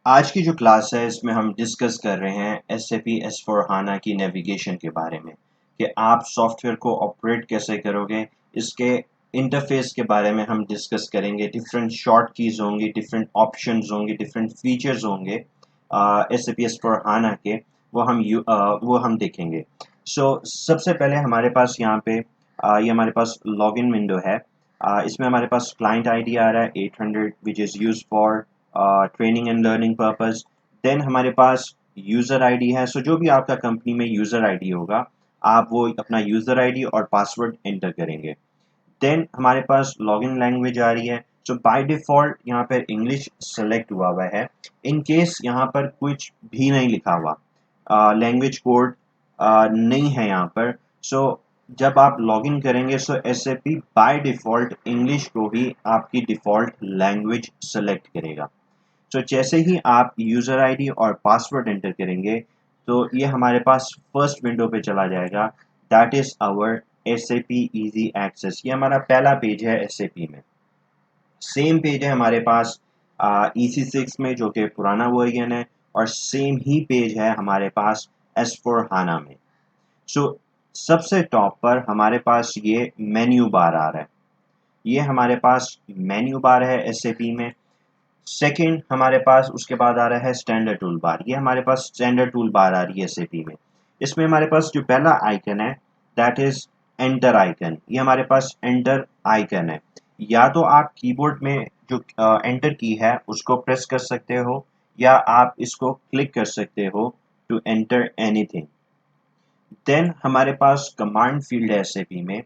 आज की जो क्लास है इसमें हम डिस्कस कर रहे हैं SAP S/4HANA की नेविगेशन के बारे में कि आप सॉफ्टवेयर को ऑपरेट कैसे करोगे। इसके इंटरफेस के बारे में हम डिस्कस करेंगे। डिफरेंट शॉर्ट कीज होंगी, डिफरेंट ऑप्शंस होंगे, डिफरेंट फीचर्स होंगे SAP S/4HANA के, वो हम देखेंगे। सबसे पहले हमारे पास यहाँ पे ये हमारे पास लॉगिन विंडो है। इसमें हमारे पास क्लाइंट आईडी आ रहा है 800 which is use for training and learning purpose. Then हमारे पास यूज़र आईडी है। जो भी आपका कंपनी में यूज़र आईडी होगा, आप वो अपना यूज़र आईडी और पासवर्ड एंटर करेंगे। देन हमारे पास लॉगिन लैंग्वेज आ रही है। बाय डिफ़ॉल्ट यहाँ पर इंग्लिश सेलेक्ट हुआ है। इन केस यहाँ पर कुछ भी नहीं लिखा हुआ, लैंग्वेज कोड नहीं है यहाँ पर। जब आप लॉगिन करेंगे SAP बाय डिफ़ॉल्ट इंग्लिश को ही आपकी डिफ़ॉल्ट लैंग्वेज सेलेक्ट करेगा। जैसे ही आप यूज़र आईडी और पासवर्ड एंटर करेंगे तो ये हमारे पास फर्स्ट विंडो पे चला जाएगा। That is our SAP easy access. ये हमारा पहला पेज है SAP में। सेम पेज है हमारे पास EC6 में, जो कि पुराना वर्जन है, और सेम ही पेज है हमारे पास S/4HANA में। सो सबसे टॉप पर हमारे पास ये मेन्यू बार आ रहा है। ये हमारे पास मेन्यू बार है SAP में। सेकंड हमारे पास उसके बाद आ रहा है स्टैंडर्ड टूल बार। ये हमारे पास स्टैंडर्ड टूल बार आ रही है SAP में। इसमें हमारे पास जो पहला आइकन है दैट इज एंटर आइकन। ये हमारे पास एंटर आइकन है। या तो आप कीबोर्ड में जो एंटर की है उसको प्रेस कर सकते हो, या आप इसको क्लिक कर सकते हो टू एंटर एनीथिंग। देन हमारे पास कमांड फील्ड है SAP में।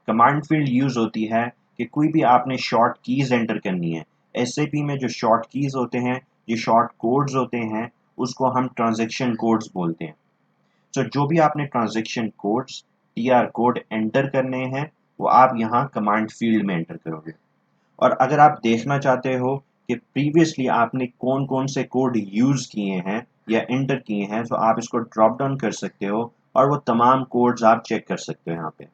कमांड फील्ड यूज होती है कि कोई भी आपने शॉर्ट कीज एंटर करनी है। SAP में जो शॉर्ट कीज होते हैं, जो शॉर्ट कोड्स होते हैं, उसको हम ट्रांजैक्शन कोड्स बोलते हैं। जो भी आपने transaction codes, TR code enter करने हैं, वो आप यहाँ कमांड फील्ड में एंटर करोगे। और अगर आप देखना चाहते हो कि प्रीवियसली आपने कौन कौन से कोड यूज किए हैं या एंटर किए हैं, तो आप इसको ड्रॉप डाउन कर सकते हो और वो तमाम कोड्स आप चेक कर सकते हो यहाँ पे।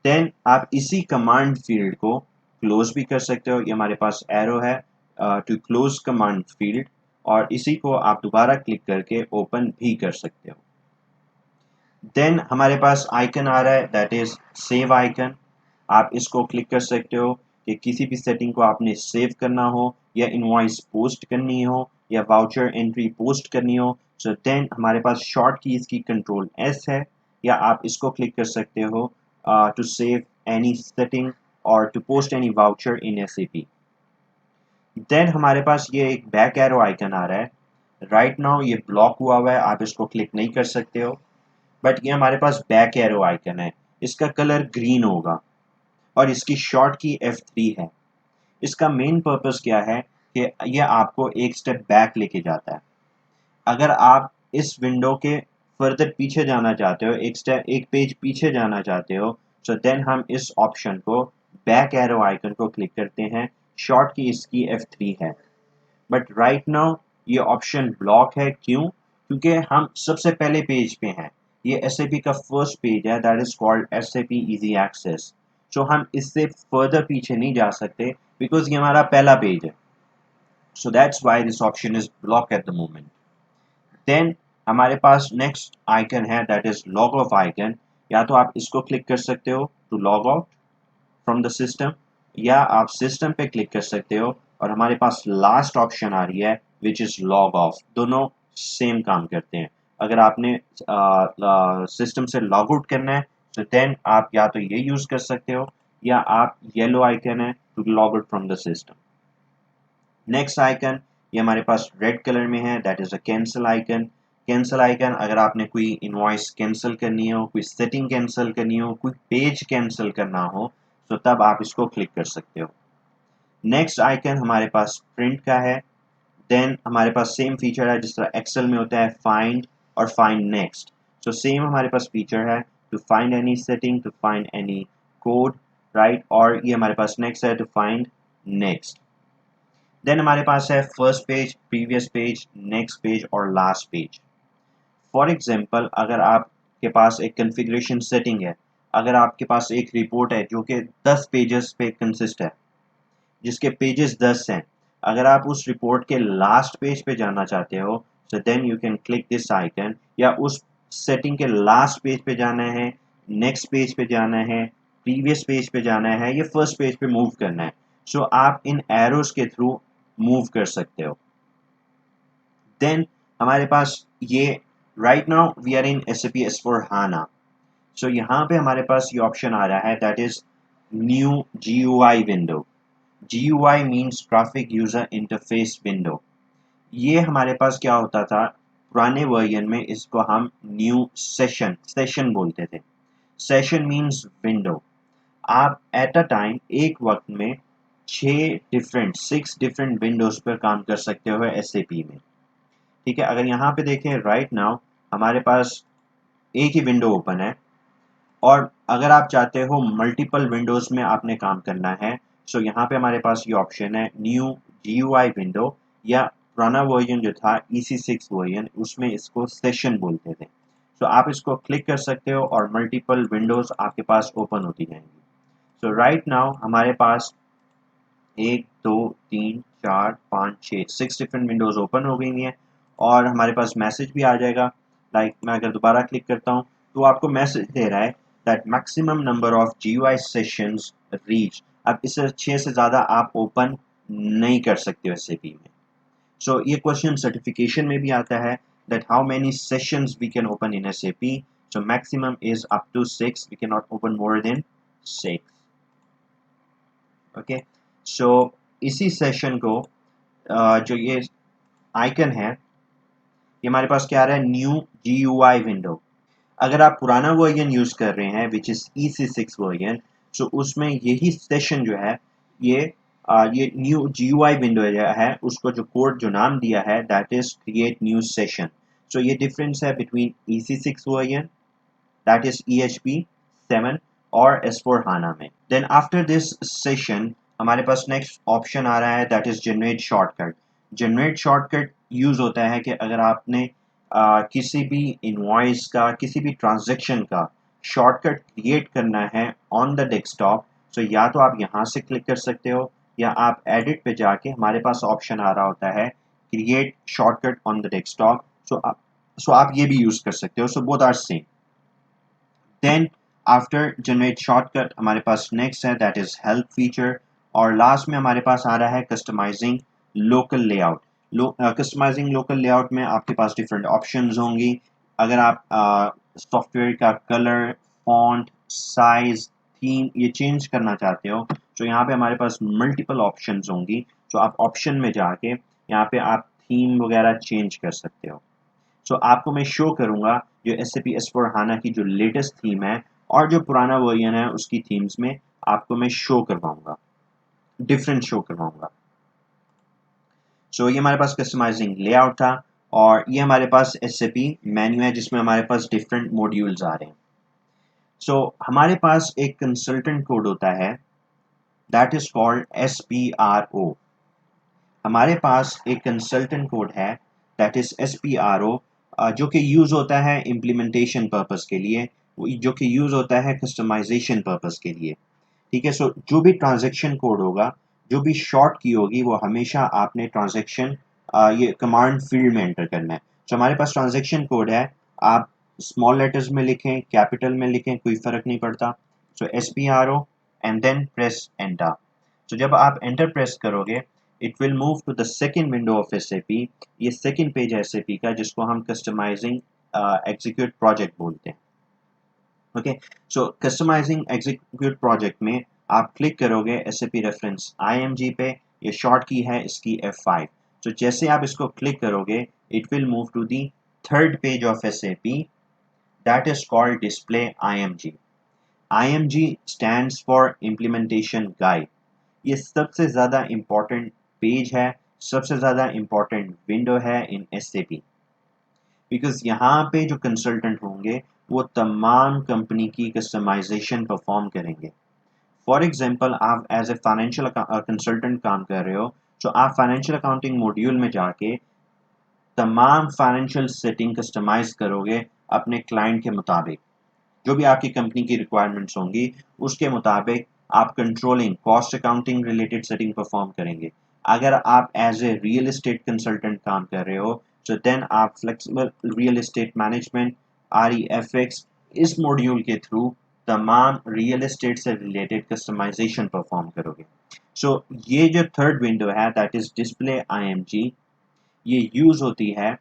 देन आप इसी कमांड फील्ड को क्लोज भी कर सकते हो। ये हमारे पास एरो है टू क्लोज कमांड फील्ड, और इसी को आप दोबारा क्लिक करके ओपन भी कर सकते हो। देन हमारे पास आइकन आ रहा है दैट इज सेव आइकन। आप इसको क्लिक कर सकते हो कि किसी भी सेटिंग को आपने सेव करना हो, या इनवॉइस पोस्ट करनी हो, या वाउचर एंट्री पोस्ट करनी हो। देन हमारे पास शॉर्ट कीज की कंट्रोल S है, या आप इसको क्लिक कर सकते हो टू सेव एनी सेटिंग और to post any voucher in SAP। Then हमारे पास ये एक बैक एरो आइकन आ रहा है। राइट नाउ ये ब्लॉक हुआ है, आप इसको क्लिक नहीं कर सकते हो, बट ये हमारे पास बैक एरो आइकन है। इसका कलर ग्रीन होगा और इसकी शॉर्ट की F3 है। इसका मेन पर्पस क्या है कि यह आपको एक स्टेप बैक लेके जाता है। अगर आप इस विंडो के फर्दर पीछे जाना चाहते हो, एक पेज पीछे जाना चाहते हो, देन हम इस ऑप्शन को, बैक एरो आइकन को क्लिक करते हैं। शॉर्ट की इसकी F3 है, बट राइट नाउ ये ऑप्शन ब्लॉक है। क्यों? क्योंकि हम सबसे पहले पेज पे हैं। ये SAP का फर्स्ट पेज है that is called SAP easy access. हम इससे फर्दर पीछे नहीं जा सकते बिकॉज ये हमारा पहला पेज है। That's why this option is block at the moment. Then हमारे पास नेक्स्ट आइकन है that is log off icon. या तो आप इसको क्लिक कर सकते हो to log out from the system, या आप सिस्टम पे क्लिक कर सकते हो, और हमारे पास लास्ट ऑप्शन आ रही है विच इज लॉग ऑफ। दोनों सेम काम करते हैं। अगर आपने सिस्टम से लॉग आउट करना है तो देन आप या तो ये यूज कर सकते हो, या आप येलो आइकन है to log out from the system. Next icon ये हमारे पास रेड कलर में है that is a cancel icon. Cancel icon, अगर आपने कोई इनवॉइस कैंसिल करनी हो, कोई सेटिंग कैंसिल करनी हो, कोई पेज कैंसिल करना हो, तो तब आप इसको क्लिक कर सकते हो। नेक्स्ट आइकन हमारे पास प्रिंट का है। देन हमारे पास सेम फीचर है जिस तरह एक्सेल में होता है फाइंड और फाइंड नेक्स्ट। सेम हमारे पास फीचर है to find any setting, to find any code, right. और ये हमारे पास नेक्स्ट है टू फाइंड नेक्स्ट। देन हमारे पास है first page, previous page, next page और लास्ट पेज। फॉर एग्जांपल, अगर आपके पास एक कॉन्फ़िगरेशन सेटिंग है, अगर आपके पास एक रिपोर्ट है जो कि 10 पेजेस पे कंसिस्ट है, जिसके पेजेस 10 हैं, अगर आप उस रिपोर्ट के लास्ट पेज पे जाना चाहते हो so then you can click this icon, या उस सेटिंग के लास्ट पेज पे जाना है, नेक्स्ट पेज पे जाना है, प्रीवियस पेज पे जाना है, या फर्स्ट पेज पे मूव करना है। सो आप इन एरोज के थ्रू मूव कर सकते हो। देन हमारे पास ये right now we are in SAP S/4HANA। So यहाँ पे हमारे पास ये ऑप्शन आ रहा है that is new GUI window. GUI means graphic user interface window. ये हमारे पास क्या होता था पुराने वर्जन में, इसको हम न्यू सेशन बोलते थे। Session means window. आप एट अ टाइम एक वक्त में 6 डिफरेंट विंडोज पर काम कर सकते हो SAP में। ठीक है, अगर यहाँ पे देखें राइट नाउ हमारे पास एक ही विंडो ओपन है, और अगर आप चाहते हो मल्टीपल विंडोज में आपने काम करना है, सो यहाँ पे हमारे पास ये ऑप्शन है न्यू GUI विंडो, या पुराना वर्जन जो था EC6 वर्जन उसमें इसको सेशन बोलते थे। सो आप इसको क्लिक कर सकते हो और मल्टीपल विंडोज आपके पास ओपन होती जाएंगी। सो राइट नाउ हमारे पास 6 डिफरेंट विंडोज ओपन हो गई हैं, और हमारे पास मैसेज भी आ जाएगा। लाइक मैं अगर दोबारा क्लिक करता हूँ तो आपको मैसेज दे रहा है that maximum number of GUI sessions reach. अब इससे 6 से ज़्यादा आप ओपन नहीं कर सकते हो SAP में। सो ये क्वेश्चन सर्टिफिकेशन में भी आता है that how many sessions we can open in SAP। So maximum is up to 6, we can not open more than 6। Okay, so इसी सेशन को जो ये आइकन है ये हमारे पास क्या आ रहा है न्यू GUI विंडो। अगर आप पुराना वर्जन यूज कर रहे हैं विच इज EC6 वर्जन, सो उसमें यही सेशन जो है ये ये न्यू GUI विंडो है, उसको जो कोड जो नाम दिया है that is create new session. So ये डिफरेंस है between EC6 version that is EHP 7 और S/4HANA में। देन आफ्टर दिस सेशन हमारे पास नेक्स्ट ऑप्शन आ रहा है that is generate shortcut. Generate shortcut use होता है कि अगर आपने किसी भी इनवॉइस का, किसी भी ट्रांजैक्शन का शॉर्टकट क्रिएट करना है ऑन द डेस्कटॉप, तो या तो आप यहाँ से क्लिक कर सकते हो, या आप एडिट पे जाके हमारे पास ऑप्शन आ रहा होता है create shortcut on the desktop. So आप ये भी यूज कर सकते हो। So both are same. Then after generate shortcut हमारे पास नेक्स्ट है दैट इज हेल्प फीचर, और लास्ट में हमारे पास आ रहा है customizing local layout. Customizing local layout में आपके पास डिफरेंट ऑप्शंस होंगी। अगर आप सॉफ्टवेयर का कलर, फॉन्ट, साइज, थीम ये चेंज करना चाहते हो, तो यहाँ पे हमारे पास मल्टीपल ऑप्शंस होंगी। तो आप ऑप्शन में जाके यहाँ पे आप थीम वगैरह चेंज कर सकते हो। सो आपको मैं शो करूंगा जो SAP S/4HANA की जो लेटेस्ट थीम है और जो पुराना वर्जन है उसकी थीम्स में आपको मैं शो करवाऊंगा, डिफरेंट शो करवाऊंगा। सो ये हमारे पास कस्टमाइजिंग लेआउट था, और ये हमारे पास SAP मेन्यू है जिसमें हमारे पास डिफरेंट मॉड्यूल्स आ रहे हैं। सो हमारे पास एक कंसल्टेंट कोड होता है दैट इज कॉल्ड SPRO। हमारे पास एक कंसल्टेंट कोड है दैट इज SPRO, जो कि यूज होता है इम्प्लीमेंटेशन पर्पस के लिए, जो कि यूज होता है कस्टमाइजेशन पर्पस के लिए। ठीक है, सो जो भी ट्रांजैक्शन कोड होगा, जो भी शॉर्ट की होगी, वो हमेशा आपने ट्रांजैक्शन ये कमांड फील्ड में एंटर करना है। सो हमारे पास ट्रांजैक्शन कोड है, आप स्मॉल लेटर्स में लिखें, कैपिटल में लिखें, कोई फर्क नहीं पड़ता। So SPRO and then press enter. तो जब आप एंटर प्रेस करोगे it will move to the second window of SAP। ये सेकंड पेज है SAP का जिसको हम कस्टमाइजिंग एग्जीक्यूट प्रोजेक्ट बोलते हैं। ओके, सो कस्टमाइजिंग एग्जीक्यूट प्रोजेक्ट में आप क्लिक करोगे SAP रेफरेंस IMG पे, ये शॉर्ट की है इसकी F5। तो जैसे आप इसको क्लिक करोगे it will move to the third page of SAP that is called display IMG। IMG stands for implementation guide. ये सबसे ज़्यादा इम्पॉर्टेंट पेज है, सबसे ज़्यादा इम्पॉर्टेंट विंडो है इन SAP, बिकॉज यहाँ पे जो कंसल्टेंट होंगे वो तमाम कंपनी की कस्टमाइजेशन परफॉर्म करेंगे। फॉर एग्जांपल आप एज ए फाइनेंशियल कंसल्टेंट काम कर रहे हो, तो आप फाइनेंशियल अकाउंटिंग मॉड्यूल में जाके तमाम फाइनेंशियल सेटिंग कस्टमाइज करोगे अपने क्लाइंट के मुताबिक। जो भी आपकी कंपनी की रिक्वायरमेंट्स होंगी उसके मुताबिक आप controlling, cost accounting related setting perform करेंगे। अगर आप as a real estate consultant काम कर रहे हो तो देन आप flexible real estate management REFX इस मॉड्यूल के थ्रू तमाम रियल एस्टेट से रिलेटेड कस्टमाइजेशन परफॉर्म करोगे। सो ये जो थर्ड विंडो है दैट इज डिस्प्ले IMG, ये यूज होती है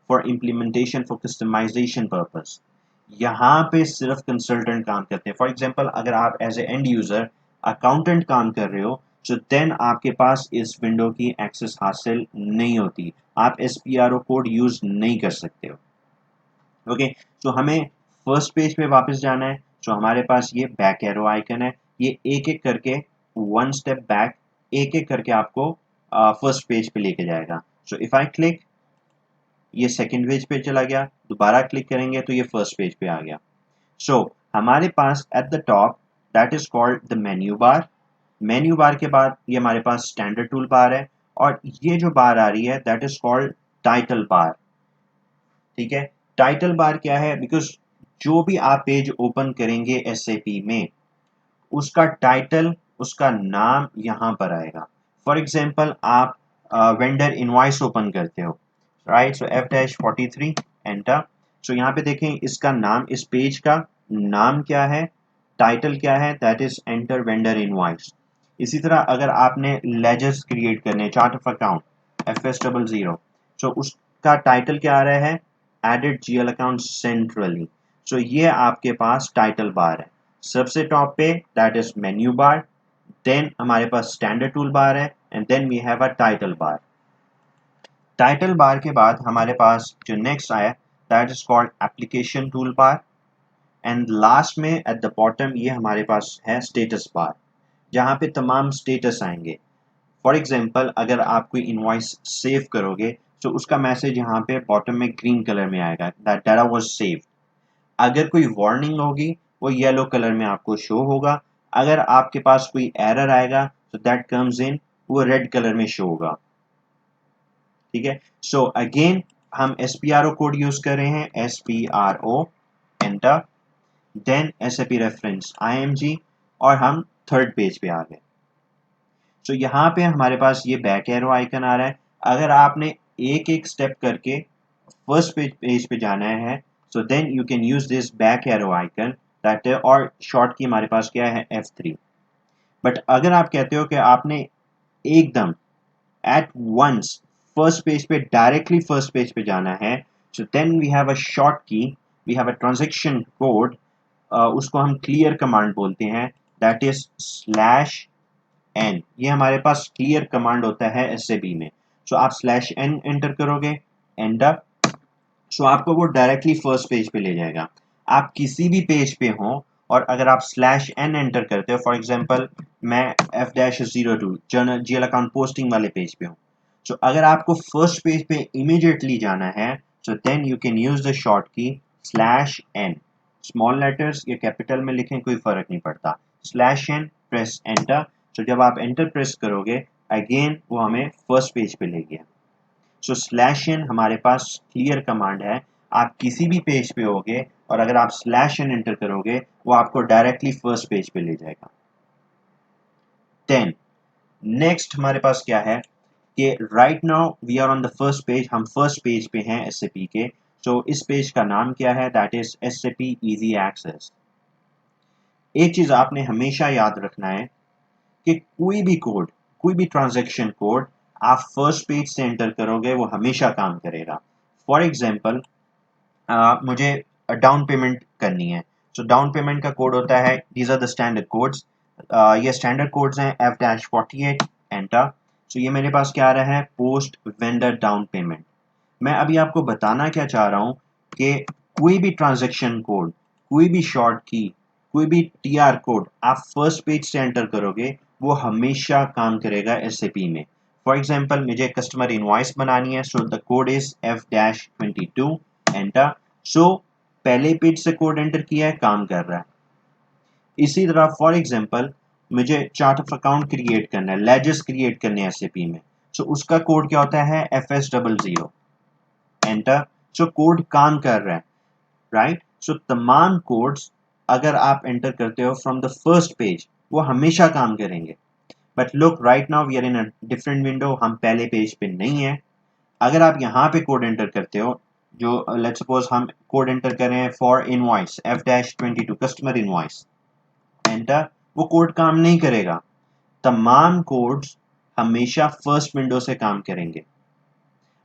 for implementation for customization purpose. यहाँ पे सिर्फ कंसल्टेंट काम करते हैं। फॉर एग्जांपल अगर आप as a end user accountant काम कर रहे हो तो देन आपके पास इस विंडो की एक्सेस हासिल नहीं होती, आप SPRO कोड यूज नहीं कर सकते हो। ओके, तो हमें फर्स्ट पेज पे वापस जाना है। तो हमारे पास ये बैक एरो आइकन है, ये एक एक करके वन स्टेप बैक एक एक करके आपको फर्स्ट पेज पे लेके जाएगा। सो इफ आई क्लिक, ये सेकंड पेज पे चला गया, दोबारा क्लिक करेंगे तो ये फर्स्ट पेज पे आ गया। सो हमारे पास at the top that is called the menu bar. Menu bar के बाद ये हमारे पास स्टैंडर्ड टूल बार है, और ये जो बार आ रही है that is called title bar. ठीक है, टाइटल बार क्या है? बिकॉज जो भी आप पेज ओपन करेंगे SAP में उसका टाइटल, उसका नाम यहाँ पर आएगा। फॉर एग्जाम्पल आप वेंडर इनवॉइस ओपन करते हो, राइट? सो F-43 एंटर। सो यहाँ पे देखें इसका नाम, इस पेज का नाम क्या है, टाइटल क्या है, that is enter vendor invoice. इसी तरह अगर आपने लेजर्स क्रिएट करने, chart of account FS00, so उसका टाइटल क्या आ रहा है, edit GL account centrally. So ये आपके पास टाइटल बार है। सबसे टॉप पे that is menu bar, then हमारे पास स्टैंडर्ड टूल बार है, and then we have a title bar. Title bar के बाद हमारे पास जो नेक्स्ट आया that is called application tool bar, and last में एट द बॉटम ये हमारे पास है स्टेटस बार, जहाँ पे तमाम स्टेटस आएंगे। फॉर एग्जाम्पल अगर आप कोई इनवॉइस सेव करोगे तो उसका मैसेज यहाँ पे बॉटम में ग्रीन कलर में आएगा, दैट डाटा वाज सेव्ड। अगर कोई वार्निंग होगी वो येलो कलर में आपको शो होगा। अगर आपके पास कोई एरर आएगा तो दैट कम्स इन, वो रेड कलर में शो होगा। ठीक है, सो अगेन हम SPRO कोड यूज कर रहे हैं, SPRO enter, then SAP reference IMG, और हम थर्ड पेज पे आ गए। सो यहाँ पे हमारे पास ये बैक एरो आइकन आ रहा है। अगर आपने एक एक स्टेप करके फर्स्ट पेज पे जाना है so then you can use this back arrow icon, that है, और शॉर्ट की हमारे पास क्या है, F3। बट अगर आप कहते हो कि आपने एकदम एट वंस फर्स्ट पेज पे, डायरेक्टली फर्स्ट पेज पे जाना है, so then we have a short key, we have a transaction code, उसको हम क्लियर कमांड बोलते हैं, दैट इज /n। ये हमारे पास क्लियर कमांड होता है SAP में। सो आप /n एंटर करोगे, एंटर, सो आपको वो डायरेक्टली फर्स्ट पेज पे ले जाएगा। आप किसी भी पेज पे हो और अगर आप /n एंटर करते हो, फॉर एग्जांपल मैं F-02 journal GL account posting वाले पेज पे हूँ, सो अगर आपको फर्स्ट पेज पे इमीडिएटली जाना है so then you can use the short key /n। Small letters या कैपिटल में लिखें कोई फर्क नहीं पड़ता, /n, प्रेस एंटर। सो जब आप एंटर प्रेस करोगे अगेन वो हमें फर्स्ट पेज पे ले गया। सो /n हमारे पास क्लियर कमांड है, आप किसी भी पेज पे होगे और अगर आप /n एंटर करोगे वो आपको डायरेक्टली फर्स्ट पेज पे ले जाएगा। देन नेक्स्ट हमारे पास क्या है कि right now we are on the first page, हम फर्स्ट पेज पे हैं SAP के। सो इस पेज का नाम क्या है, that is SAP easy access. एक चीज आपने हमेशा याद रखना है कि कोई भी कोड, कोई भी ट्रांजैक्शन कोड आप फर्स्ट पेज से एंटर करोगे वो हमेशा काम करेगा। फॉर एग्जांपल मुझे डाउन पेमेंट करनी है, सो डाउन पेमेंट का कोड होता है, these are the standard codes, ये स्टैंडर्ड कोड्स हैं, F-48 एंटर। सो ये मेरे पास क्या आ रहा है, पोस्ट वेंडर डाउन पेमेंट। मैं अभी आपको बताना क्या चाह रहा हूँ कि कोई भी ट्रांजैक्शन कोड, कोई भी शॉर्ट की, कोई भी TR कोड आप फर्स्ट पेज से एंटर करोगे वो हमेशा काम करेगा SAP में। फॉर एग्जांपल मुझे कस्टमर इनवॉइस बनानी है, so the code is F-22 enter. सो पहले पेज से कोड एंटर किया है, काम कर रहा है। इसी तरह फॉर एग्जांपल मुझे चार्ट ऑफ अकाउंट क्रिएट करना है, लेजर्स क्रिएट करने हैं SAP में, सो उसका कोड क्या होता है, FS00 एंटर। सो कोड काम कर रहा है, राइट? सो तमाम कोड्स अगर आप एंटर करते हो फ्रॉम द फर्स्ट पेज वो हमेशा काम करेंगे। But look right now we are in a different window, हम पहले पेज पे नहीं है। अगर आप यहाँ पे कोड एंटर करते हो, जो लेट्स सपोज हम कोड एंटर कर रहे हैं for invoice F-22 customer invoice, enter, वो कोड काम नहीं करेगा। तमाम कोड्स हमेशा फर्स्ट विंडो से काम करेंगे।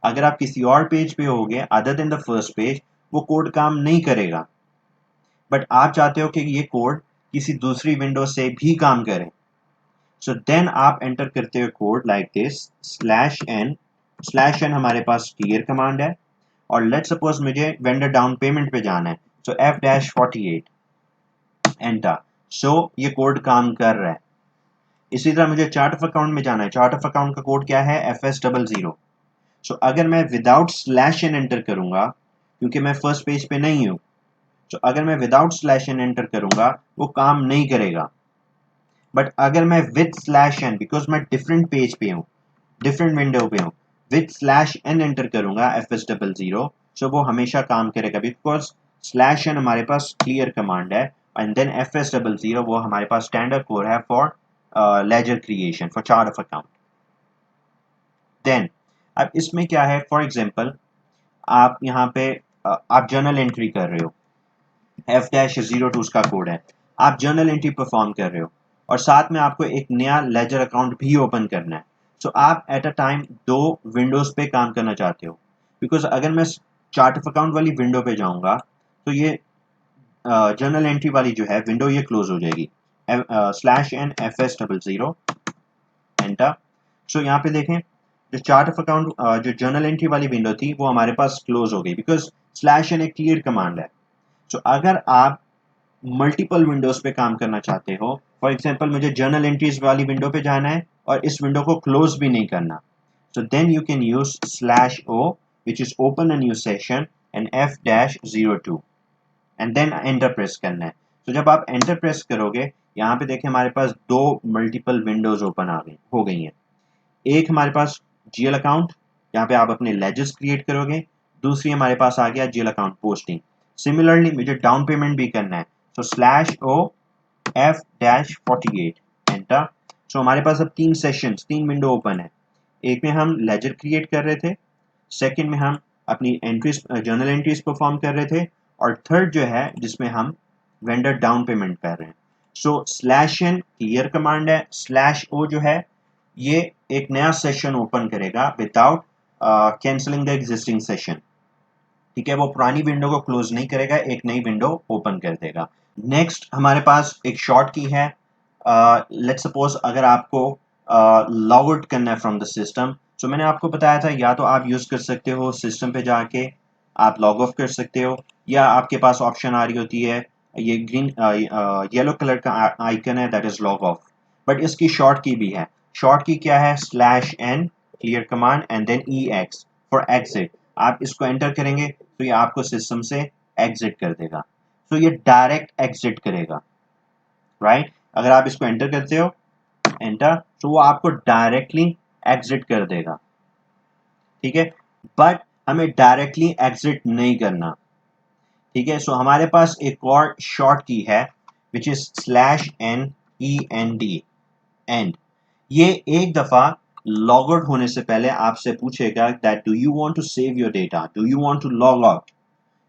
अगर आप किसी और पेज पे होगे other than the first page, वो कोड काम नहीं करेगा। बट आप चाहते हो कि ये कोड किसी दूसरी विंडो से भी काम करे, सो देन आप एंटर करते हो code like this /n। /n हमारे पास क्लियर कमांड है, और लेट सपोज मुझे वेंडर डाउन पेमेंट पे जाना है, सो F-48 एंटर। सो ये कोड काम कर रहा है। इसी तरह मुझे चार्ट ऑफ अकाउंट में जाना है, चार्ट ऑफ अकाउंट का कोड क्या है FS00। सो अगर मैं विदाउट /n एंटर करूंगा, क्योंकि मैं फर्स्ट पेज पे नहीं हूं, तो अगर मैं विदाउट /n एंटर करूंगा वो काम नहीं करेगा। बट अगर मैं विद /n, बिकॉज मैं डिफरेंट पेज पे हूं, डिफरेंट विंडो पे हूं, विद /n एंटर करूंगा FS00, सो वो हमेशा काम करेगा, बिकॉज /n हमारे पास क्लियर कमांड है, एंड देन FS00 वो हमारे पास स्टैंडर्ड कोड है for ledger creation, for chart of account. देन अब इसमें क्या है, फॉर एग्जांपल आप यहाँ पे आप जर्नल एंट्री कर रहे हो, F-02 उसका कोड है, आप जर्नल एंट्री परफॉर्म कर रहे हो, और साथ में आपको एक नया लेजर अकाउंट भी ओपन करना है। सो आप एट अ टाइम दो विंडोज पे काम करना चाहते हो, बिकॉज अगर मैं चार्ट ऑफ अकाउंट वाली विंडो पे जाऊंगा तो ये जर्नल एंट्री वाली जो है विंडो ये क्लोज हो जाएगी। /n FS00 enter. सो यहाँ पे देखें, जो चार्ट ऑफ अकाउंट जो जर्नल एंट्री वाली विंडो थी वो हमारे पास क्लोज हो गई, बिकॉज /n एक क्लियर कमांड है। सो अगर आप मल्टीपल विंडोज पे काम करना चाहते हो, फॉर एग्जांपल मुझे जर्नल एंट्रीज वाली विंडो पे जाना है और इस विंडो को क्लोज भी नहीं करना, so then you can use /o which is open a new session and F-02 and then enter press करना है। तो जब आप एंटर प्रेस करोगे, यहाँ पे देखें हमारे पास दो मल्टीपल विंडोज ओपन आ गई हो गई हैं। एक हमारे पास जीएल अकाउंट, जहाँ पे आप अपने लेजर्स क्रिएट करोगे, दूसरी हमारे पास आ गया जीएल अकाउंट पोस्टिंग। सिमिलरली मुझे डाउन पेमेंट भी करना है, सो /o F-48 एंटर। सो हमारे पास अब तीन सेशंस, तीन विंडो ओपन है। एक में हम लेजर क्रिएट कर रहे थे, सेकंड में हम अपनी एंट्रीज जर्नल एंट्रीज परफॉर्म कर रहे थे, और थर्ड जो है जिसमें हम वेंडर डाउन पेमेंट कर रहे हैं। सो /n क्लियर कमांड है, /o जो है ये एक नया सेशन ओपन करेगा without cancelling the existing session. ठीक है, वो पुरानी विंडो को क्लोज नहीं करेगा, एक नई विंडो ओपन कर देगा। नेक्स्ट हमारे पास एक शॉर्ट की है, लेट्स सपोज अगर आपको लॉग आउट करना है फ्रॉम द सिस्टम, सो मैंने आपको बताया था या तो आप यूज कर सकते हो सिस्टम पे जाके आप लॉग ऑफ कर सकते हो, या आपके पास ऑप्शन आ रही होती है ये ग्रीन येलो कलर का आइकन है, that is log off. But इसकी शॉर्ट की भी है, शॉर्ट की क्या है, /n clear command and then EX for exit. आप इसको एंटर करेंगे तो ये आपको सिस्टम से एग्जिट कर देगा, तो ये डायरेक्ट एग्जिट करेगा, राइट। अगर आप इसको एंटर करते हो, एंटर, तो वो आपको डायरेक्टली एग्जिट कर देगा। ठीक है, बट हमें डायरेक्टली एग्जिट नहीं करना। ठीक है, सो हमारे पास एक और शॉर्ट की है विच इज /NEND एंड। ये एक दफा लॉग आउट होने से पहले आपसे पूछेगा that do you want to save your data, do you want to log out.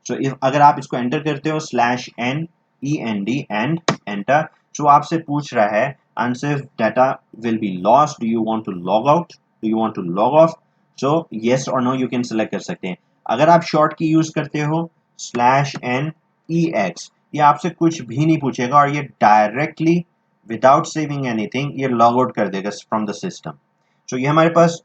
So if अगर आप इसको एंटर करते हो /NEND एंड एंटर, सो आपसे पूछ रहा है unsafe data will be lost, do you want to log out, do you want to log off. So yes और नो यू कैन सेलेक्ट कर सकते हैं। अगर आप शॉर्ट की यूज करते हो /NEX, ये आपसे कुछ भी नहीं पूछेगा और ये डायरेक्टली विदाउट सेविंग एनीथिंग ये लॉग आउट कर देगा फ्रॉम द सिस्टम। सो ये हमारे पास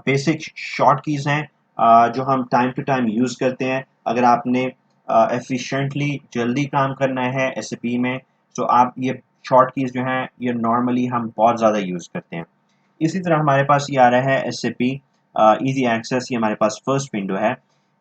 बेसिक शॉर्ट कीज हैं जो हम टाइम टू टाइम यूज करते हैं। अगर आपने एफिशिएंटली जल्दी काम करना है एसएपी में, तो आप ये शॉर्ट कीज जो हैं ये नॉर्मली हम बहुत ज़्यादा यूज़ करते हैं। इसी तरह हमारे पास ये आ रहा है एसएपी इजी एक्सेस, ये हमारे पास फर्स्ट विंडो है।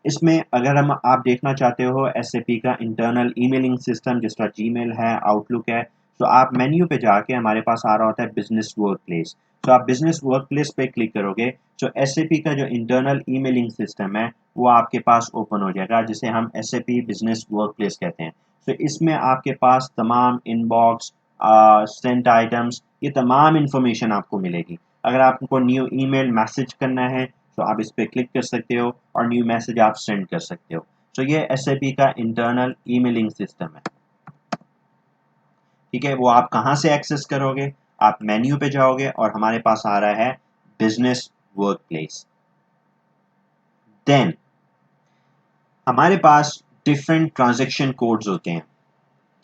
इसमें अगर हम आप देखना चाहते हो एसएपी का इंटरनल ईमेलिंग सिस्टम जिस तरह जीमेल है, आउटलुक है, तो आप मेन्यू पे जाके हमारे पास आ रहा होता है बिजनेस वर्क प्लेस। तो आप बिजनेस वर्क प्लेस पे क्लिक करोगे तो एसएपी का जो इंटरनल ईमेलिंग सिस्टम है वो आपके पास ओपन हो जाएगा, जिसे हम एसएपी बिजनेस वर्क प्लेस कहते हैं। तो इसमें आपके पास तमाम इनबॉक्स, सेंट आइटम्स, ये तमाम इंफॉर्मेशन आपको मिलेगी। अगर आपको न्यू ईमेल मैसेज करना है तो आप इस पर क्लिक कर सकते हो और न्यू मैसेज आप सेंड कर सकते हो। तो ये SAP का इंटरनल ईमेलिंग सिस्टम है। ठीक है, वो आप कहाँ से एक्सेस करोगे? आप मेन्यू पे जाओगे और हमारे पास आ रहा है बिजनेस वर्क प्लेस। देन हमारे पास डिफरेंट ट्रांजैक्शन कोड्स होते हैं,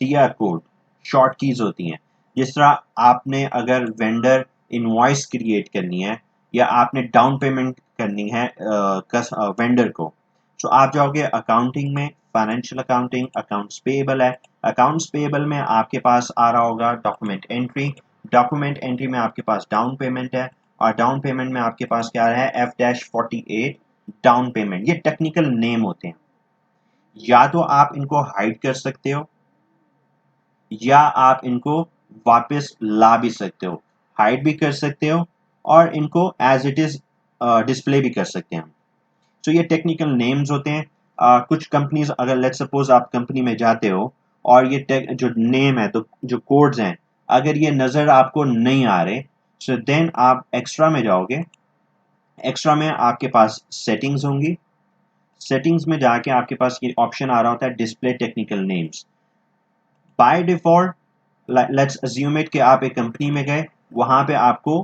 TR कोड, शॉर्ट कीज होती हैं। जिस तरह आपने अगर वेंडर इनवॉइस क्रिएट करनी है या आपने डाउन पेमेंट करनी है वेंडर को, तो आप जाओगे अकाउंटिंग में, फाइनेंशियल अकाउंटिंग, अकाउंट्स पेएबल है। अकाउंट्स पेएबल में आपके पास आ रहा होगा डॉक्यूमेंट एंट्री। डॉक्यूमेंट एंट्री में आपके पास डाउन पेमेंट है और डाउन पेमेंट में आपके पास क्या है? F-48 down payment. ये टेक्निकल नेम होते हैं। या तो आप इनको हाइड कर सकते हो या आप इनको वापस ला भी सकते हो, हाइड भी कर सकते हो और इनको एज इट इज डिस्प्ले भी कर सकते हैं। तो ये टेक्निकल नेम्स होते हैं। कुछ कंपनीज, अगर लेट्स सपोज आप कंपनी में जाते हो और ये जो नेम है, तो जो कोड्स हैं, अगर ये नज़र आपको नहीं आ रहे, सो देन आप एक्स्ट्रा में जाओगे। एक्स्ट्रा में आपके पास सेटिंग्स होंगी। सेटिंग्स में जाके आपके पास ये ऑप्शन आ रहा होता है display technical names. By default let's assume it कि आप एक कंपनी में गए, वहां पे आपको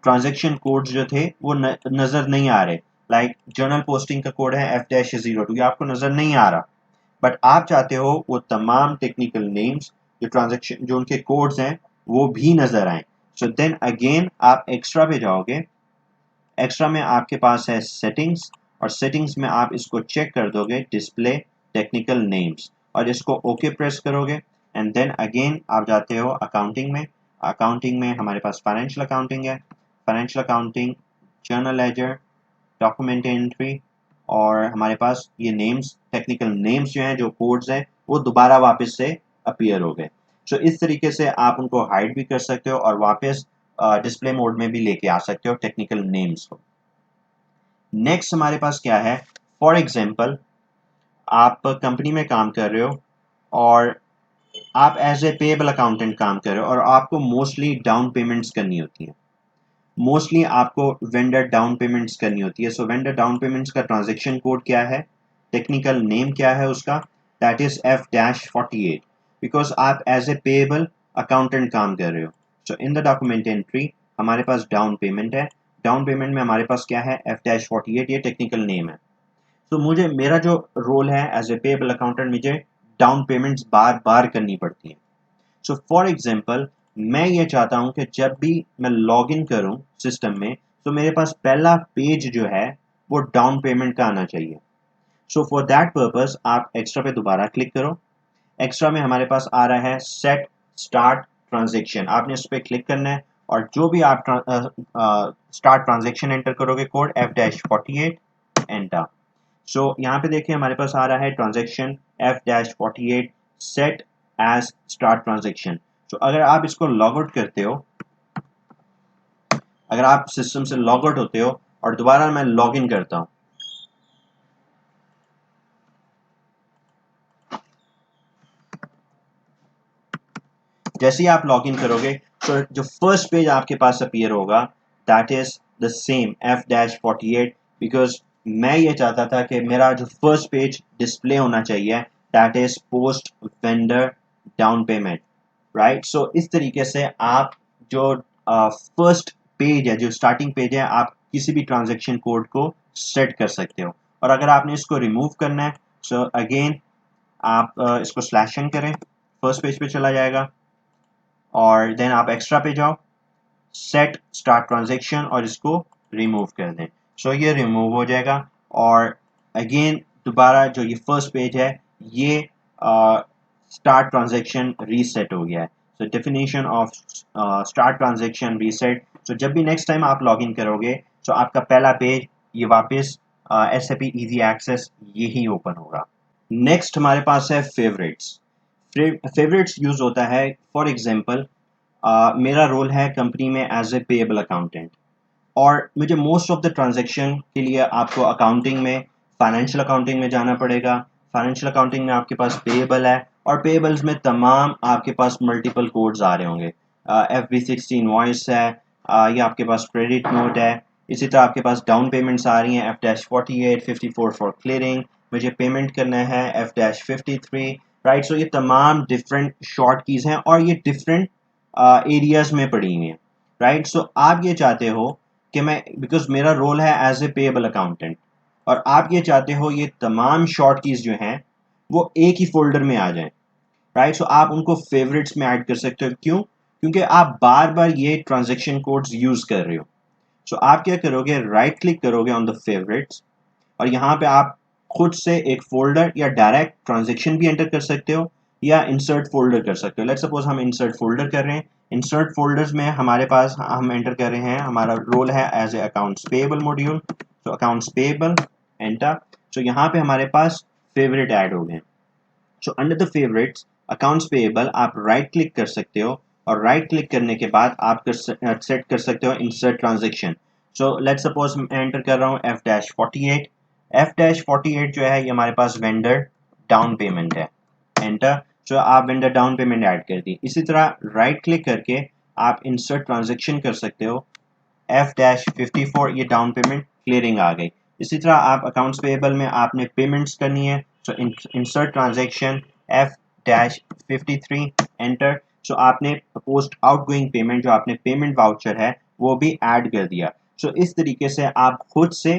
ट्रांजैक्शन कोड्स जो थे वो नजर नहीं आ रहे। लाइक जर्नल पोस्टिंग का कोड है F-02, ये आपको नजर नहीं आ रहा, बट आप चाहते हो वो तमाम टेक्निकल नेम्स, जो ट्रांजैक्शन, जो उनके कोड्स हैं, वो भी नजर आए। सो देन अगेन आप एक्स्ट्रा पे जाओगे। एक्स्ट्रा में आपके पास है सेटिंग्स और सेटिंग्स में आप इसको चेक कर दोगे डिस्प्ले टेक्निकल नेम्स और इसको ओके प्रेस करोगे। एंड देन अगेन आप जाते हो अकाउंटिंग में। अकाउंटिंग में हमारे पास फाइनेंशियल अकाउंटिंग है। Financial accounting, journal ledger, document entry, और हमारे पास ये नेम्स, टेक्निकल नेम्स जो हैं, जो कोड्स हैं, वो दोबारा वापस से अपीयर हो गए। सो इस तरीके से आप उनको हाइड भी कर सकते हो और वापस डिस्प्ले मोड में भी लेके आ सकते हो टेक्निकल नेम्स को। नेक्स्ट हमारे पास क्या है? फॉर एग्जांपल आप कंपनी में काम कर रहे हो और आप एज ए पेएबल अकाउंटेंट काम कर रहे हो और आपको मोस्टली डाउन पेमेंट्स करनी होती है। मोस्टली आपको वेंडर डाउन पेमेंट्स करनी होती है। सो वेंडर डाउन पेमेंट्स का ट्रांजैक्शन कोड क्या है? टेक्निकल नेम क्या है उसका? दैट इज F-48, बिकॉज आप एज ए पेएबल अकाउंटेंट काम कर रहे हो। सो इन द डॉक्यूमेंट एंट्री हमारे पास डाउन पेमेंट है। डाउन पेमेंट में हमारे पास क्या है? F-48, ये टेक्निकल नेम है। तो मुझे, मेरा जो रोल है एज ए पेएबल अकाउंटेंट, मुझे डाउन पेमेंट्स बार बार करनी पड़ती हैं। सो फॉर एग्जांपल मैं ये चाहता हूं कि जब भी मैं लॉग इन करूं सिस्टम में, तो मेरे पास पहला पेज जो है वो डाउन पेमेंट का आना चाहिए। सो फॉर दैट पर्पस आप एक्स्ट्रा पे दोबारा क्लिक करो। एक्स्ट्रा में हमारे पास आ रहा है सेट स्टार्ट ट्रांजेक्शन, आपने उस पर क्लिक करना है और जो भी आप स्टार्ट ट्रांजेक्शन एंटर करोगे, कोड F-48 एंटर। सो यहाँ पे देखिए हमारे पास आ रहा है transaction F-48 set as start transaction. तो अगर आप इसको लॉग आउट करते हो, अगर आप सिस्टम से लॉग आउट होते हो और दोबारा मैं लॉग इन करता हूं, जैसे ही आप लॉग इन करोगे तो जो फर्स्ट पेज आपके पास अपीयर होगा that is the same F-48, because मैं ये चाहता था कि मेरा जो फर्स्ट पेज डिस्प्ले होना चाहिए that is post vendor down payment, right. So इस तरीके से आप जो फर्स्ट पेज है, जो स्टार्टिंग पेज है, आप किसी भी ट्रांजेक्शन कोड को सेट कर सकते हो। और अगर आपने इसको रिमूव करना है, सो अगेन आप इसको स्लैश इन करें, फर्स्ट पेज पे चला जाएगा और देन आप एक्स्ट्रा पे जाओ, सेट स्टार्ट ट्रांजेक्शन और इसको रिमूव कर दें। सो ये रिमूव हो जाएगा और अगेन दोबारा जो ये फर्स्ट पेज है, ये स्टार्ट ट्रांजेक्शन रीसेट हो गया है। So definition of start transaction reset. So जब भी नेक्स्ट टाइम आप लॉग इन करोगे तो आपका पहला पेज ये वापस SAP इजी एक्सेस यही ओपन होगा। नेक्स्ट हमारे पास है फेवरेट्स। फेवरेट्स यूज होता है, फॉर एग्जांपल मेरा रोल है कंपनी में एज ए पेएबल अकाउंटेंट और मुझे मोस्ट ऑफ द ट्रांजैक्शन के लिए आपको अकाउंटिंग में, फाइनेंशियल अकाउंटिंग में जाना पड़ेगा। फाइनेंशियल अकाउंटिंग में आपके पास पेएबल है और पेबल्स में तमाम आपके पास मल्टीपल कोड्स आ रहे होंगे। FB60 इनवॉइस है, या आपके पास क्रेडिट नोट है। इसी तरह आपके पास डाउन पेमेंट्स आ रही हैं F-48 54 फॉर क्लियरिंग, मुझे पेमेंट करना है F-53, राइट। सो ये तमाम डिफरेंट शॉर्ट कीज़ हैं और ये डिफरेंट एरियाज में पड़ी हुई हैं, राइट। सो आप ये चाहते हो कि मैं, बिकॉज मेरा रोल है एज ए पेएबल अकाउंटेंट, और आप ये चाहते हो ये तमाम शॉर्ट कीज़ जो हैं वो एक ही फोल्डर में आ जाएं, राइट। सो आप उनको फेवरेट्स में ऐड कर सकते हो। क्यों? क्योंकि आप बार बार ये ट्रांजेक्शन कोड्स यूज कर रहे हो। सो आप क्या करोगे, राइट क्लिक करोगे ऑन द फेवरेट्स, और यहाँ पे आप खुद से एक फोल्डर या डायरेक्ट ट्रांजेक्शन भी एंटर कर सकते हो या इंसर्ट फोल्डर कर सकते हो। लेट्स सपोज हम इंसर्ट फोल्डर कर रहे हैं। इंसर्ट फोल्डर्स में हमारे पास हम एंटर कर रहे हैं, हमारा रोल है as a accounts payable module, तो अकाउंट्स पेएबल एंटर। सो यहाँ पे हमारे पास फेवरेट ऐड हो गए। So under the favourites accounts payable आप राइट क्लिक कर सकते हो, और राइट क्लिक करने के बाद आप सेट कर सकते हो insert transaction. So let's suppose मैं एंटर कर रहा हूँ F-48। F-48 जो है ये हमारे पास वेंडर डाउन पेमेंट है, एंटर। सो आप वेंडर डाउन पेमेंट ऐड कर दी। इसी तरह राइट क्लिक करके आप इंसर्ट ट्रांजेक्शन कर सकते हो F-54, ये डाउन पेमेंट क्लियरिंग आ गई। इसी तरह आप अकाउंट्स पेएबल में आपने पेमेंट्स करनी है, सो इंसर्ट ट्रांजेक्शन F-53 एंटर। सो आपने पोस्ट आउटगोइंग पेमेंट, जो आपने पेमेंट वाउचर है वो भी ऐड कर दिया। सो इस तरीके से आप खुद से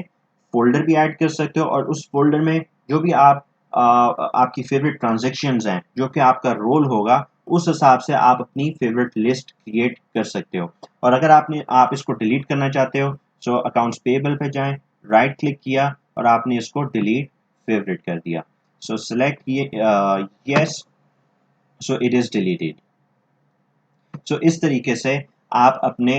फोल्डर भी ऐड कर सकते हो, और उस फोल्डर में जो भी आपकी फेवरेट ट्रांजेक्शन्स हैं, जो कि आपका रोल होगा, उस हिसाब से आप अपनी फेवरेट लिस्ट क्रिएट कर सकते हो। और अगर आप इसको डिलीट करना चाहते हो, सो अकाउंट्स पेएबल पे जाएं, राइट क्लिक किया और आपने इसको डिलीट फेवरेट कर दिया। सो सिलेक्ट किए yes, so it is deleted. So इस तरीके से आप अपने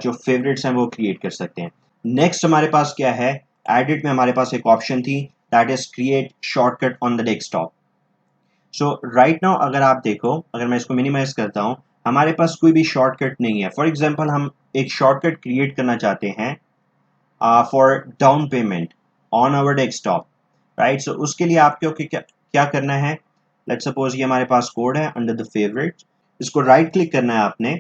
जो फेवरेट्स हैं वो क्रिएट कर सकते हैं। नेक्स्ट हमारे पास क्या है, एडिट में हमारे पास एक ऑप्शन थी, that is create shortcut on the desktop. So right now अगर आप देखो, अगर मैं इसको मिनिमाइज करता हूँ, हमारे पास कोई भी शॉर्टकट नहीं है। फॉर एग्जांपल हम एक शॉर्टकट क्रिएट करना चाहते हैं for down payment on our desktop, right. So उसके लिए आपको क्या क्या करना है, लेट्स सपोज ये हमारे पास कोड है अंडर द फेवरेट्स, इसको राइट क्लिक करना है आपने,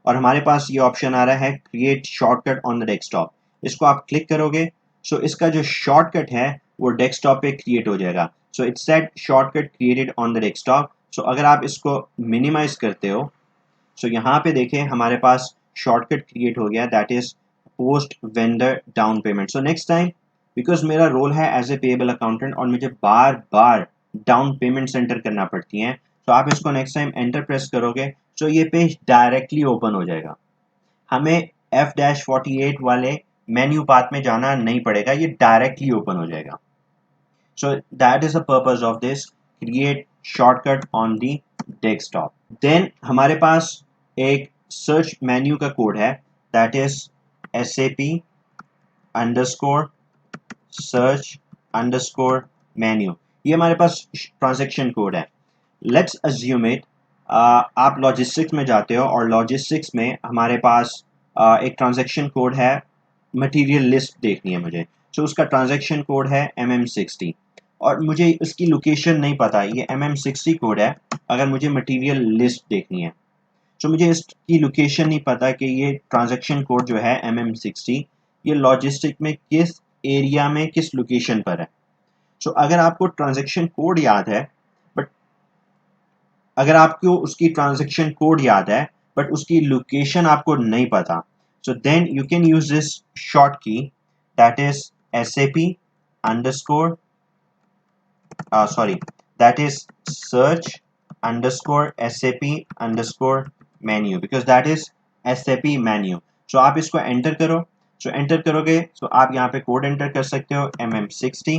और हमारे पास ये ऑप्शन आ रहा है create shortcut on the desktop. इसको आप क्लिक करोगे, सो इसका जो शॉर्टकट है वो डेस्कटॉप पे क्रिएट हो जाएगा। So it's set shortcut created on the desktop. So अगर आप इसको मिनिमाइज करते हो, सो यहाँ पे देखें हमारे पास शॉर्टकट क्रिएट हो गया, that is post vendor down payment. So next time, because मेरा रोल है एज ए पेएबल अकाउंटेंट और मुझे बार बार डाउन पेमेंट एंटर करना पड़ती हैं, तो आप इसको नेक्स्ट टाइम एंटर प्रेस करोगे, सो ये पेज डायरेक्टली ओपन हो जाएगा। हमें F-48 वाले मेन्यू पाथ में जाना नहीं पड़ेगा, ये डायरेक्टली ओपन हो जाएगा। So that is the purpose of this create shortcut on the desktop. Then हमारे पास एक सर्च मेन्यू का कोड है, that is SAP underscore search underscore menu. ये हमारे पास ट्रांजेक्शन कोड है। लेट्स अज्यूम इट, आप लॉजिस्टिक्स में जाते हो और लॉजिस्टिक्स में हमारे पास एक ट्रांजेक्शन कोड है, मटेरियल लिस्ट देखनी है मुझे। सो उसका ट्रांजेक्शन कोड है MM60, और मुझे उसकी लोकेशन नहीं पता, ये MM60 कोड है अगर मुझे मटेरियल लिस्ट देखनी है। सो मुझे इसकी लोकेशन नहीं पता कि ये ट्रांजेक्शन कोड जो है MM60 ये लॉजिस्टिक में किस एरिया में किस लोकेशन पर है। सो अगर आपको ट्रांजेक्शन कोड याद है, बट अगर आपको उसकी ट्रांजेक्शन कोड याद है बट उसकी लोकेशन आपको नहीं पता, so then you can use this short key, that is SAP underscore sorry, that is search underscore SAP underscore menu, because that is SAP menu. So आप इसको एंटर करो, सो enter करोगे सो आप यहाँ पे कोड एंटर कर सकते हो MM60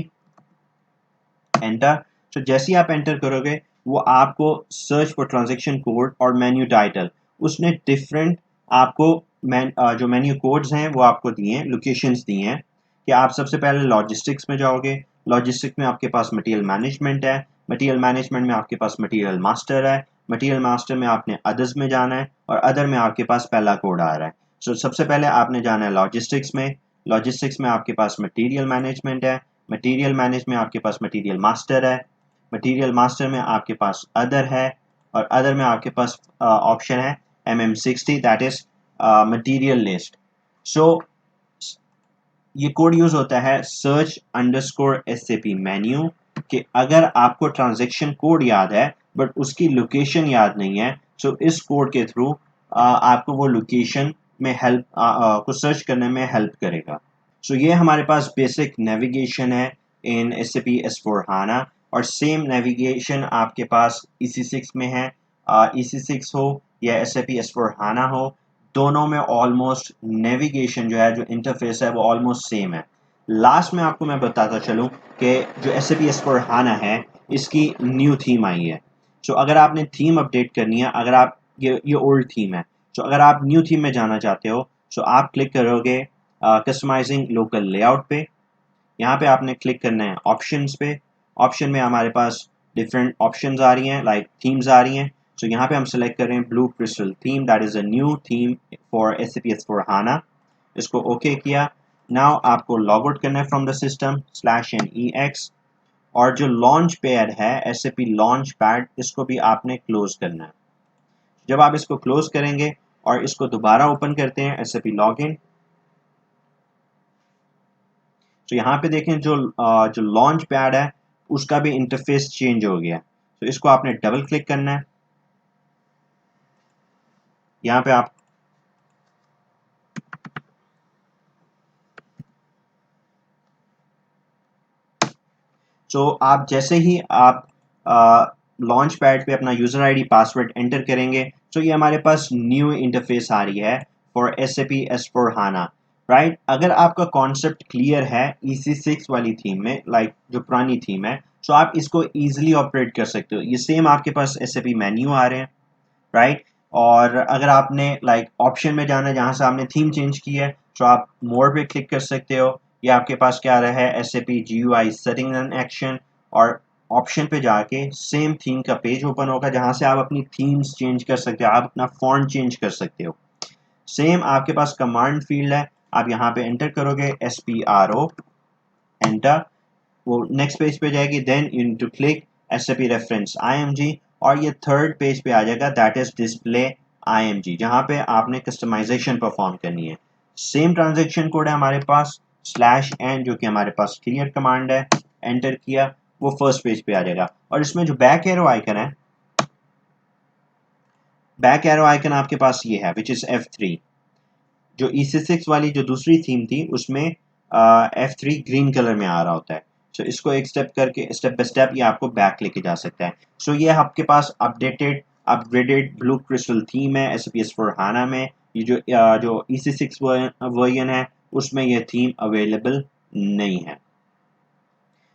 एंटर। सो जैसे ही आप एंटर करोगे वो आपको सर्च फॉर ट्रांजेक्शन कोड और मेन्यू टाइटल, उसने डिफरेंट आपको जो मेन्यू कोड्स हैं वो आपको दिए हैं, लोकेशंस दिए हैं कि आप सबसे पहले लॉजिस्टिक्स में जाओगे, लॉजिस्टिक्स में आपके पास मटेरियल मैनेजमेंट है, मटेरियल मैनेजमेंट में आपके पास मटेरियल मास्टर है, मटेरियल मास्टर में आपने अदर्स में जाना है, और अदर में आपके पास पहला कोड आ रहा है। सो सबसे पहले आपने जाना है लॉजिस्टिक्स में, लॉजिस्टिक्स में आपके पास मटेरियल मैनेजमेंट है, मटेरियल मैनेज में आपके पास मटेरियल मास्टर है, मटेरियल मास्टर में आपके पास अदर है, और अदर में आपके पास ऑप्शन है MM60, that is material list. So ये कोड यूज होता है सर्च अंडरस्कोर एसएपी मेन्यू, कि अगर आपको ट्रांजैक्शन कोड याद है बट उसकी लोकेशन याद नहीं है, सो इस कोड के थ्रू आपको वो लोकेशन में हेल्प को सर्च करने में हेल्प करेगा। सो ये हमारे पास बेसिक नेविगेशन है इन एसएपी S/4HANA, और सेम नेविगेशन आपके पास EC6 में है। EC6 हो या एसएपी S/4HANA हो, दोनों में ऑलमोस्ट नेविगेशन जो है, जो इंटरफेस है, वो ऑलमोस्ट सेम है। लास्ट में आपको मैं बताता चलूँ कि जो एसएपी S/4HANA है, इसकी न्यू थीम आई है। सो अगर आपने थीम अपडेट करनी है, अगर आप ये ओल्ड थीम है, सो अगर आप न्यू थीम में जाना चाहते हो, सो आप क्लिक करोगे कस्टमाइजिंग लोकल लेआउट पे। यहाँ पे आपने क्लिक करना है ऑप्शंस पे। ऑप्शन में हमारे पास डिफरेंट ऑप्शंस आ रही हैं, लाइक थीम्स आ रही हैं। सो यहाँ पे हम सेलेक्ट कर रहे हैं blue crystal theme, that is a new theme for SAP S/4HANA। इसको ओके किया। नाउ आपको लॉग आउट करना है फ्रॉम द सिस्टम /NEX, और जो लॉन्च पैड है SAP लॉन्च पैड, इसको भी आपने क्लोज करना है। जब आप इसको क्लोज करेंगे और इसको दोबारा ओपन करते हैं SAP लॉगिन, तो यहाँ पे देखें जो लॉन्च पैड है उसका भी इंटरफेस चेंज हो गया। तो इसको आपने डबल क्लिक करना है। यहाँ पे आप आप जैसे ही आप लॉन्च पैड पे अपना यूजर आईडी पासवर्ड एंटर करेंगे, तो ये हमारे पास न्यू इंटरफेस आ रही है फॉर SAP S/4HANA, राइट। अगर आपका कॉन्सेप्ट क्लियर है EC6 वाली थीम में, लाइक जो पुरानी थीम है, तो आप इसको इजीली ऑपरेट कर सकते हो। ये सेम आपके पास SAP मेन्यू आ रहे हैं, राइट। और अगर आपने लाइक ऑप्शन में जाना है जहाँ से आपने थीम चेंज की है, तो आप मोर पे क्लिक कर सकते हो। ये आपके पास क्या आ रहा है SAP GUI setting and action, और ऑप्शन पे जाके सेम थीम का पेज ओपन होगा जहाँ से आप अपनी थीम्स चेंज कर सकते हो, आप अपना फॉन्ट चेंज कर सकते हो। सेम आपके पास कमांड फील्ड है, आप यहाँ पे एंटर करोगे SPRO एंटर, वो नेक्स्ट पेज पे जाएगी। Then you need to click SAP reference IMG, और ये थर्ड पेज पे आ जाएगा, दैट इज डिस्प्ले IMG, जहाँ पे आपने कस्टमाइजेशन परफॉर्म करनी है। सेम ट्रांजेक्शन कोड है हमारे पास /n, जो कि हमारे पास क्लियर कमांड है, एंटर किया, वो फर्स्ट पेज पे आ जाएगा। और इसमें जो बैक एरो आइकन है, बैक एरो आइकन आपके पास ये है, विच इज F3। जो EC6 वाली जो दूसरी थीम थी उसमें F3 ग्रीन कलर में आ रहा होता है। सो इसको एक स्टेप करके, स्टेप बाय स्टेप, ये आपको बैक लेके जा सकता है। सो ये आपके पास updated upgraded blue crystal theme है SAP S/4HANA में। ये जो EC6 वर्जन है उसमें ये थीम अवेलेबल नहीं है।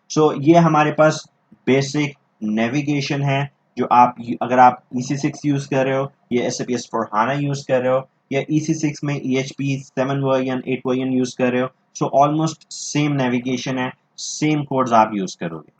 सो ये हमारे पास बेसिक नेविगेशन है, जो आप अगर आप EC6 यूज़ कर रहे हो, या SAP S/4HANA यूज़ कर रहे हो, या EC6 में EHP 7 वर्जन 8 वर्जन यूज़ कर रहे हो, सो ऑलमोस्ट सेम नेविगेशन है, सेम कोड्स आप यूज़ करोगे।